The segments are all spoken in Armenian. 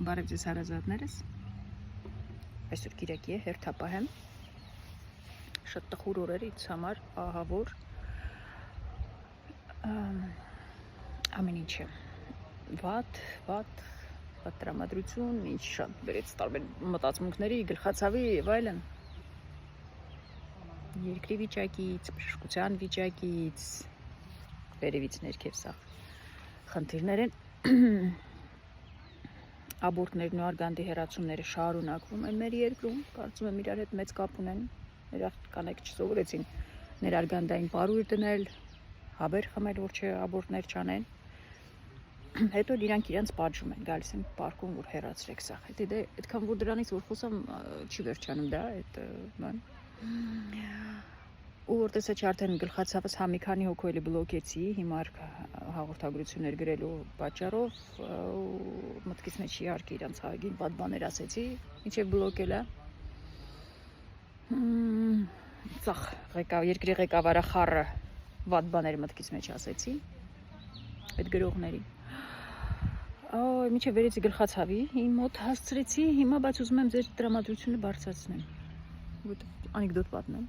Բարև ձեզ հարազատներս, այսօր կիրակի է, հերթապահ եմ, շատ տխուր օրեր ինձ համար, ահավոր, ամեն ինչ է, վատ տրամադրություն, ինչ շատ բերեց տարբեր մտածմունքների, գլխացավի և այլն, երկրի վիճակից, բժշկության վիճակից, վերևից ներքև սա խնդիրներ են, աբորտներն ու արգանդի հեռացումները շարունակվում են մեր երկրում, կարծում եմ իրար հետ մեծ կապ ունեն, մեր կանայք չսովորեցին ներարգանդային պարույր դնել, հավեր խմել, որ աբորտներ չանեն, հետո իրանք իրանց պատժում են, գալիս են պարկում, որ հեռացրեք սա, հետո այդքան որ դրանից որ խոսամ չի վերջանում դա, ու որ տեսա չի արդեն գլխացավս մի քանի հոգու էլի բլոկեցի, հիմա հաղորդագրություններ գրելու պատճառով, մտքից մեջ իհարկե իրանց հագին վատ բաներ ասեցի, ինչև բլոկելա, ծախ երկրի ղեկավարը խառը վատ բաներ մտքից մեջ ասեցի, այդ գրողների, մինչև վերեցի գլխացավի, իմ մոտ հասցրեցի, հիմա բայց ուզում եմ ձեր տրամադրությունը բարձրացնեմ, անեկդոտ պատմեմ,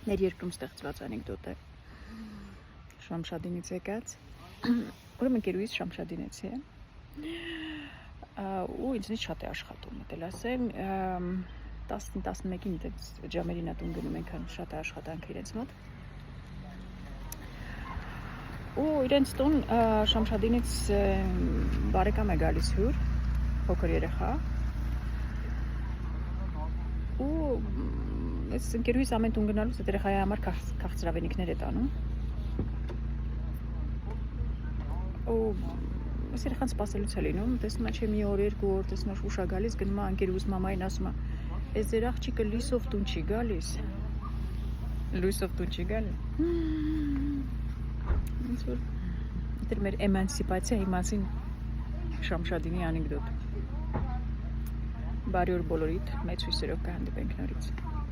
մեր երկրում ստեղծված անեկդոտ է, Շամշադինից եկած, ուրեմն ընկերուհիս Շամշադինեցի է, ու ինձնից շատ է աշխատում, էլ ասեմ, 10-11-ին ջամերին ատուն գնում ենք, շատ է աշխատանք իրենց մոտ, ու իրենց տուն Շամշադինից բարեկամ է գալիս հյուր, փոքր երեխա, ու այս ընկերուհիս ամեն տուն գնալուց այդ երեխայի համար քաղցրավենիքներ է տանում, ու այս երեխան սպասելուց է լինում, տեսնում է չէ մի օր, երկու օր, տեսնում է ուշ է գալիս, գնում է ընկերուհուս մամային ասում է, այս ձեր աղջիկը լույսով տուն չի գալիս, լույսով տուն չի գալիս, ոնց որ դեռ մեր էմանսիպացիայի մասին Շամշադինի անեկդոտ, բարի օր բոլորիդ, մեծ հույսերով կհանդիպենք նորից։